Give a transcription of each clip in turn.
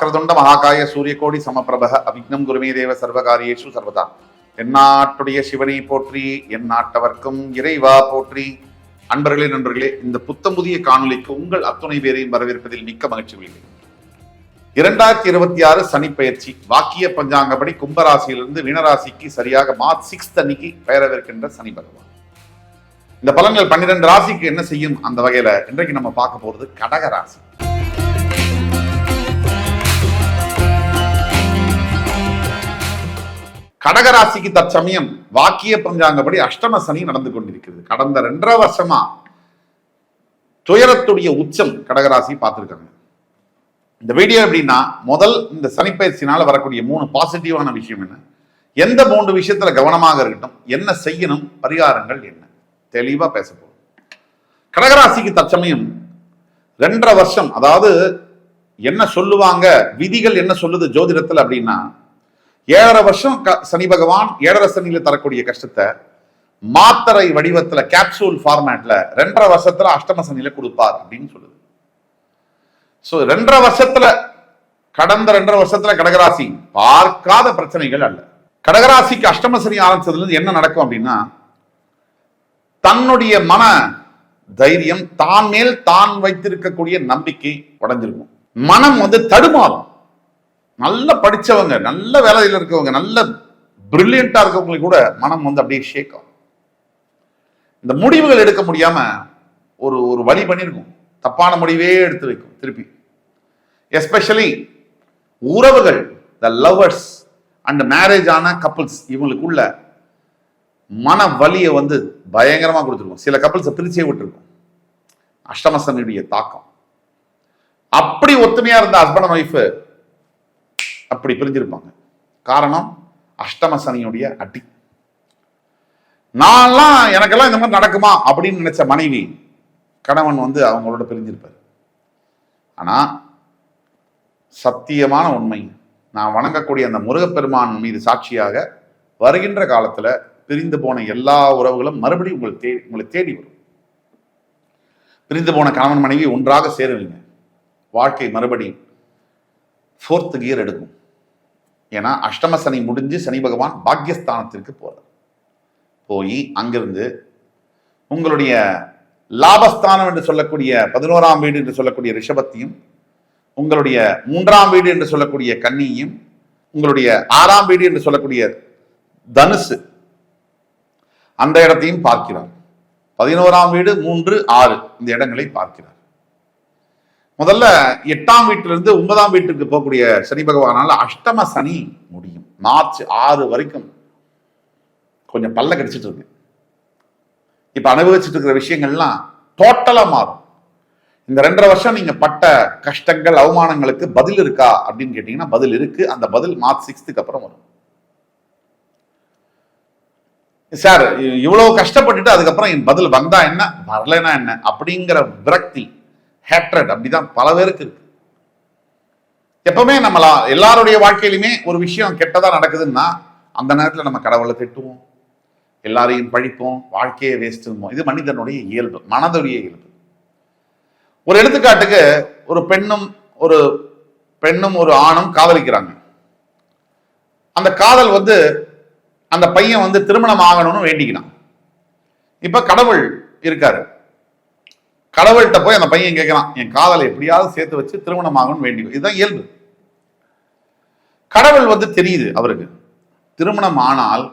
வக்ரதுண்ட மகாகாய சூரியகோடி சமப்பிரபக அவிக்னம் குருமே தேவ சர்வகாரியேஷு சர்வதா. எந்நாட்டுடைய சிவனை போற்றி, என் நாட்டவர்க்கும் இறைவா போற்றி. அன்பர்களே நண்பர்களே, இந்த புத்தம் புதிய காணொலிக்கு உங்கள் அத்துணை பேரையும் வரவேற்பதில் மிக்க மகிழ்ச்சி கொள்கிறேன். 2026 சனி பயிற்சி வாக்கிய பஞ்சாங்கப்படி கும்பராசியிலிருந்து மீனராசிக்கு சரியாக மார்ச் 6 அன்னைக்கு பெயரவிருக்கின்ற சனி பகவான். இந்த பலன்கள் 12 ராசிக்கு என்ன செய்யும் அந்த வகையில இன்றைக்கு நம்ம பார்க்க போறது கடக ராசி. கடகராசிக்கு தற்சமயம் வாக்கிய பஞ்சாங்கப்படி அஷ்டம சனி நடந்து கொண்டிருக்கிறது. கடந்த 2.5 வருஷமா துயரத்துடைய உச்சம் கடகராசி பார்த்திருக்காங்க. இந்த வீடியோ எப்படின்னா, முதல் இந்த சனிப்பயிற்சினால வரக்கூடிய 3 பாசிட்டிவான விஷயம் என்ன, எந்த 3 விஷயத்துல கவனமாக இருக்கட்டும், என்ன செய்யணும், பரிகாரங்கள் என்ன, தெளிவா பேச போறோம். கடகராசிக்கு தற்சமயம் 2.5 வருஷம், அதாவது என்ன சொல்லுவாங்க, விதிகள் என்ன சொல்லுது ஜோதிடத்தில் அப்படின்னா, 7.5 வருஷம் சனி பகவான் 7.5 சனியில தரக்கூடிய கஷ்டத்தை மாத்திரை வடிவத்துல கேப்சூல் ஃபார்மேட்ல 2.5 வருஷத்துல அஷ்டம சனியில கொடுப்பார் அப்படின்னு சொல்லுது. சோ 2.5 வருஷத்துல, கடந்த 2.5 வருஷத்துல கடகராசி பார்க்காத பிரச்சனைகள் அல்ல. கடகராசிக்கு அஷ்டம சனி ஆரம்பிச்சதுல இருந்து என்ன நடக்கும் அப்படின்னா, தன்னுடைய மன தைரியம், தான் மேல் தான் வைத்திருக்கக்கூடிய நம்பிக்கை உடைஞ்சிருக்கும். மனம் தடுமாறும். நல்ல படிச்சவங்க, நல்ல வேலையில் இருக்கவங்க, நல்ல பிரில்லியண்டா இருக்கவங்களுக்கு கூட மனம் அப்படியே ஷேக் ஆகும். இந்த முடிவுகள் எடுக்க முடியாம ஒரு வழி பண்ணிருக்கும், தப்பான முடிவே எடுத்து வைக்கும் திருப்பி. எஸ்பெஷலி உறவுகள், த லவர்ஸ் அண்ட் மேரேஜ் ஆன கப்பிள்ஸ், இவங்களுக்குள்ள மன வலியை பயங்கரமா கொடுத்துருக்கும். சில கப்பிள்ஸை பிரிச்சே விட்டுருக்கும் அஷ்டமசனியுடைய தாக்கம். அப்படி ஒத்துமையா இருந்த ஹஸ்பண்ட் அண்ட் ஒய்ஃப் அப்படி பிரிஞ்சிருப்பாங்க. காரணம் அஷ்டம சனியுடைய அடி. எனக்கெல்லாம் இந்த மாதிரி நடக்குமா அப்படின்னு நினைச்ச மனைவி கணவன் அவங்களோட பிரிஞ்சிருப்பார். ஆனா சத்தியமான உண்மை, நான் வணங்கக்கூடிய அந்த முருகப்பெருமான் மீது சாட்சியாக, வருகின்ற காலத்துல பிரிந்து போன எல்லா உறவுகளும் மறுபடியும் உங்களை தேடி வரும். பிரிந்து போன கணவன் மனைவி ஒன்றாக சேருவீங்க. வாழ்க்கை மறுபடியும் 4th கியர் எடுக்கும். ஏன்னா அஷ்டம சனி முடிஞ்சு சனி பகவான் பாக்யஸ்தானத்திற்கு போய் அங்கிருந்து உங்களுடைய லாபஸ்தானம் என்று சொல்லக்கூடிய 11ஆம் வீடு என்று சொல்லக்கூடிய ரிஷபத்தையும், உங்களுடைய 3ஆம் வீடு என்று சொல்லக்கூடிய கன்னியையும், உங்களுடைய 6ஆம் வீடு என்று சொல்லக்கூடிய தனுசு, அந்த இடத்தையும் பார்க்கிறார். 11ஆம் வீடு, 3, 6 இந்த இடங்களை பார்க்கிறார். முதல்ல 8ஆம் வீட்டிலிருந்து 9ஆம் வீட்டுக்கு போகக்கூடிய சனி பகவானால அஷ்டம சனி முடியும். மார்ச் 6 வரைக்கும் கொஞ்சம் பல்ல கடிச்சிட்டு இருக்கு. இப்ப அனுபவிச்சுட்டு இருக்கிற விஷயங்கள்லாம் டோட்டலா மாறும். இந்த 2.5 வருஷம் நீங்க பட்ட கஷ்டங்கள், அவமானங்களுக்கு பதில் இருக்கா அப்படின்னு கேட்டீங்கன்னா பதில் இருக்கு. அந்த பதில் மார்ச் 6க்கு அப்புறம் வரும். சார் இவ்வளவு கஷ்டப்பட்டுட்டு அதுக்கப்புறம் என் பதில் வந்தா என்ன, வரலன்னா என்ன அப்படிங்கிற விரக்தி, ஹேட்ரட் அப்படிதான் பல பேருக்கு இருக்கு. எப்பவுமே எல்லாருடைய வாழ்க்கையிலுமே ஒரு விஷயம் கெட்டதா நடக்குதுன்னா அந்த நேரத்துல நம்ம கடவுளை திட்டுவோம், எல்லாரையும் பழிப்போம், வாழ்க்கையை வேஸ்ட்டுமோ. இது மனிதனுடைய இயல்பு, மனதுடைய இயல்பு. ஒரு எடுத்துக்காட்டுக்கு, ஒரு பெண்ணும் ஒரு ஆணும் காதலிக்கிறாங்க. அந்த காதல் அந்த பையன் திருமணம் ஆகணும்னு வேண்டிக்கிறான். இப்ப கடவுள் இருக்காரு. கடவுள்கிட்ட போய் அந்த பையன் கேட்கிறான், என் காதலை எப்படியாவது சேர்த்து வச்சு திருமணம் ஆகணும்னு வேண்டி. இதுதான் இயல்பு. கடவுள் தெரியுது அவருக்கு, திருமணம் ஆனால்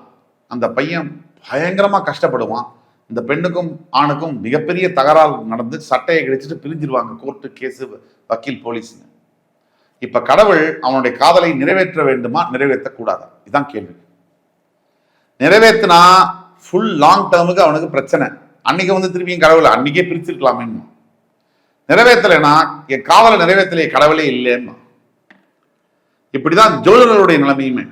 அந்த பையன் பயங்கரமா கஷ்டப்படுவான். இந்த பெண்ணுக்கும் ஆணுக்கும் மிகப்பெரிய தகராறு நடந்து சட்டையை கிடைச்சிட்டு பிரிஞ்சிருவாங்க, கோர்ட்டு கேஸு, வக்கீல், போலீஸ்னு. இப்ப கடவுள் அவனுடைய காதலை நிறைவேற்ற வேண்டுமா, நிறைவேற்றக்கூடாதா? இதுதான் கேள்வி. நிறைவேற்றினா ஃபுல் லாங் டேர்முக்கு அவனுக்கு பிரச்சனை. அன்னைக்கு திரும்பியும் கடவுளை அன்னைக்கே பிரிச்சிருக்கலாமே. நிறைவேற்றலைன்னா என் காதலை நிறைவேற்றலையே, கடவுளே இல்லைன்னா. இப்படிதான் ஜோதிடருடைய நிலைமையுமே.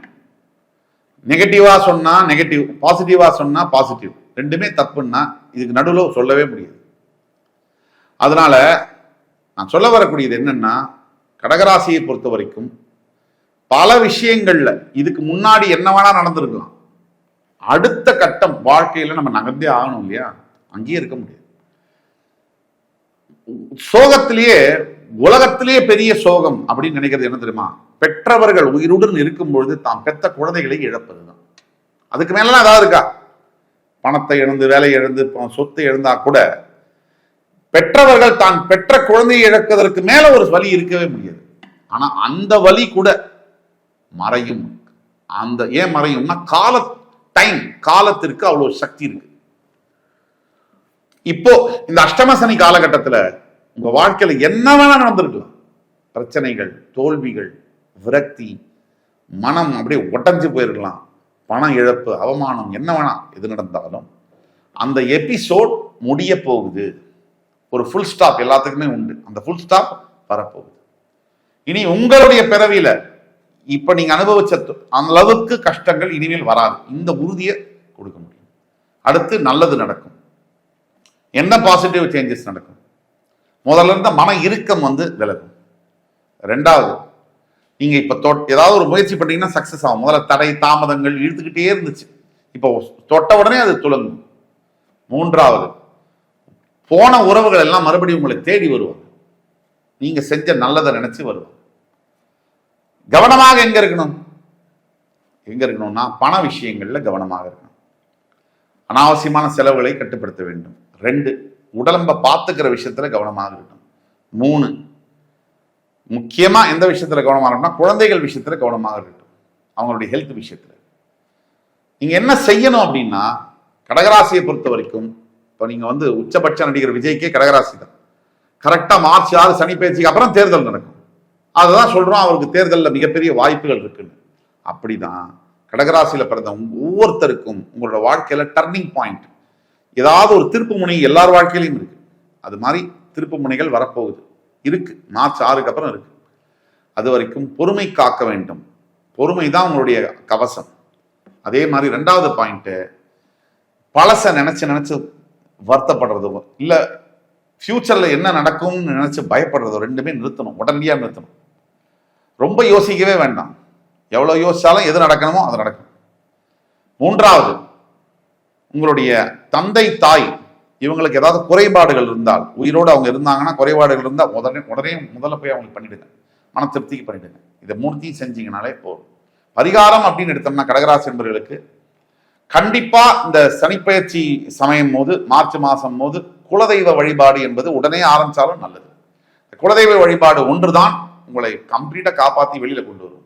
நெகட்டிவா சொன்னா நெகட்டிவ், பாசிட்டிவா சொன்னா பாசிட்டிவ், ரெண்டுமே தப்புன்னா இதுக்கு நடுவில் சொல்லவே முடியாது. அதனால நான் சொல்ல வரக்கூடியது என்னன்னா, கடகராசியை பொறுத்த வரைக்கும் பல விஷயங்கள்ல இதுக்கு முன்னாடி என்ன வேணா நடந்திருக்கலாம். அடுத்த கட்டம் வாழ்க்கையில நம்ம நகர்ந்தே ஆகணும் இல்லையா, அங்கேயே இருக்க முடியாது. சோகத்திலேயே உலகத்திலே பெரிய சோகம் அப்படின்னு நினைக்கிறது என்ன தெரியுமா? பெற்றவர்கள் உயிருடன் இருக்கும் பொழுது தாம் பெற்ற குழந்தைகளை இழப்பதுதான். அதுக்கு மேலாம் ஏதாவது இருக்கா? பணத்தை இழந்து, வேலையை இழந்து, சொத்தை இழந்தா கூட பெற்றவர்கள் தான் பெற்ற குழந்தையை இழப்பதற்கு மேல ஒரு வலி இருக்கவே முடியாது. ஆனா அந்த வலி கூட மறையும். அந்த ஏன் மறையும்னா காலத்திற்கு அவ்வளவு சக்தி இருக்கு. இப்போ இந்த அஷ்டம சனி காலகட்டத்துல உங்க வாழ்க்கையில என்ன வேணா நடந்திருக்கலாம். பிரச்சனைகள், தோல்விகள், விரக்தி, மனம் அப்படியே உடைஞ்சு போயிருக்கலாம், பண இழப்பு, அவமானம், என்ன வேணா எது நடந்தாலும் அந்த எபிசோட் முடிய போகுது. ஒரு ஃபுல் ஸ்டாப் எல்லாத்துக்குமே உண்டு. அந்த ஃபுல் ஸ்டாப் வரப்போகுது. இனி உங்களுடைய பிறவியில இப்ப நீங்க அனுபவிச்ச அந்த அளவுக்கு கஷ்டங்கள் இனிமேல் வராது. இந்த உறுதியை கொடுக்க முடியும். அடுத்து நல்லது நடக்கும். என்ன பாசிட்டிவ் சேஞ்சஸ் நடக்கும்? முதல்ல இருந்த மன இறுக்கம் விலகும். ரெண்டாவது, நீங்க இப்ப ஏதாவது ஒரு முயற்சி பண்ணீங்கன்னா சக்சஸ் ஆகும். முதல்ல தடை தாமதங்கள் இழுத்துக்கிட்டே இருந்துச்சு, இப்போ தொட்ட உடனே அது துலங்கும். மூன்றாவது, போன உறவுகள் எல்லாம் மறுபடியும் உங்களை தேடி வருவாங்க. நீங்க செஞ்ச நல்லதை நினைச்சு வருவாங்க. கவனமாக எங்க இருக்கணும்னா பண விஷயங்கள்ல கவனமாக இருக்கணும். அனாவசியமான செலவுகளை கட்டுப்படுத்த வேண்டும். 2, உடலம்ப பார்த்துக்கிற விஷயத்துல கவனமாக இருக்கணும். 3, முக்கியமா எந்த விஷயத்துல கவனமாக இருக்கணும்னா குழந்தைகள் விஷயத்துல கவனமாக இருக்கட்டும். அவங்களுடைய ஹெல்த் விஷயத்துல நீங்க என்ன செய்யணும் அப்படின்னா, கடகராசியை பொறுத்த வரைக்கும் இப்போ நீங்க உச்சபட்ச நடிகர் விஜய்க்கே கடகராசி தான். கரெக்டா மார்ச் 6 சனி பயிற்சிக்கு அப்புறம் தேர்தல் நடக்கும். அதுதான் சொல்றோம், அவருக்கு தேர்தலில் மிகப்பெரிய வாய்ப்புகள் இருக்குன்னு. அப்படிதான் கடகராசியில பிறந்த ஒவ்வொருத்தருக்கும் உங்களோட வாழ்க்கையில டர்னிங் பாயிண்ட், ஏதாவது ஒரு திருப்பு முனை எல்லார் வாழ்க்கையிலையும் இருக்கு. அது மாதிரி திருப்பு முனைகள் வரப்போகுது, இருக்கு. மார்ச் 6க்கு அப்புறம் இருக்கு. அது வரைக்கும் பொறுமை காக்க வேண்டும். பொறுமை தான் உங்களுடைய கவசம். அதே மாதிரி 2வது பாயிண்ட், பழச நினைச்சு வருத்தப்படுறதோ இல்ல ஃபியூச்சர்ல என்ன நடக்கும்னு நினைச்சு பயப்படுறதோ ரெண்டுமே நிறுத்தணும். உடனடியாக நிறுத்தணும். ரொம்ப யோசிக்கவே வேண்டாம். எவ்வளவு யோசிச்சாலும் எது நடக்கணுமோ அது நடக்கும். 3வது, உங்களுடைய தந்தை தாய் இவங்களுக்கு ஏதாவது குறைபாடுகள் இருந்தால், உயிரோடு அவங்க இருந்தாங்கன்னா குறைபாடுகள் இருந்தால் முதல்ல போய் அவங்களுக்கு பண்ணிடுங்க. மன திருப்திக்கு பண்ணிடுங்க. இதை 3த்தையும் செஞ்சீங்கனாலே போதும். பரிகாரம் அப்படின்னு எடுத்தோம்னா கடகராசி என்பவர்களுக்கு கண்டிப்பா இந்த சனிப்பெயர்ச்சி சமயம் போது, மார்ச் மாசம் போது குலதெய்வ வழிபாடு என்பது உடனே ஆரம்பிச்சாலும் நல்லது. குலதெய்வ வழிபாடு ஒன்றுதான் உங்களை கம்ப்ளீட்டா காப்பாத்தி வெளியில கொண்டு வரும்.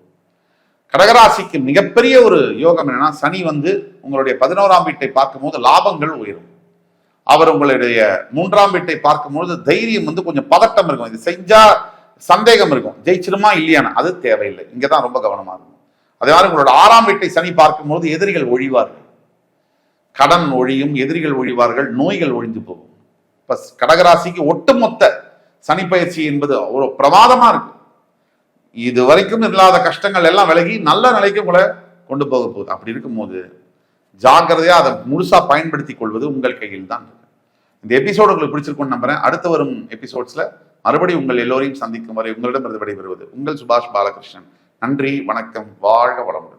கடகராசிக்கு மிகப்பெரிய ஒரு யோகம் என்னன்னா, சனி உங்களுடைய 11ஆம் வீட்டை பார்க்கும்போது லாபங்கள் உயரும். அவர் உங்களுடைய 3ஆம் வீட்டை பார்க்கும்போது தைரியம் கொஞ்சம் பதட்டம் இருக்கும். இது செஞ்சா சந்தேகம் இருக்கும், ஜெயிச்சிருமா இல்லையானா, அது தேவையில்லை. இங்கதான் ரொம்ப கவனமா இருக்கும். அதே மாதிரி உங்களோட 6ஆம் வீட்டை சனி பார்க்கும்போது எதிரிகள் ஒழிவார்கள், கடன் ஒழியும், எதிரிகள் ஒழிவார்கள், நோய்கள் ஒழிந்து போகும். இப்ப கடகராசிக்கு ஒட்டுமொத்த சனி பயிற்சி என்பது ஒரு பிரமாதமா இருக்கு. இது வரைக்கும் இல்லாத கஷ்டங்கள் எல்லாம் விலகி நல்ல நிலைக்கு உங்களை கொண்டு போக போகுது. அப்படி இருக்கும்போது ஜாக்கிரதையா அதை முழுசா பயன்படுத்திக் கொள்வது உங்கள் கையில் தான் இருக்கு. இந்த எபிசோடு உங்களுக்கு பிடிச்சிருக்கும்னு நம்புறேன். அடுத்து வரும் எபிசோட்ஸ்ல மறுபடியும் உங்கள் எல்லோரையும் சந்திக்கும் வரை உங்களிடம் விடைபெறுவது உங்கள் சுபாஷ் பாலகிருஷ்ணன். நன்றி, வணக்கம், வாழ்க வளமுடன்.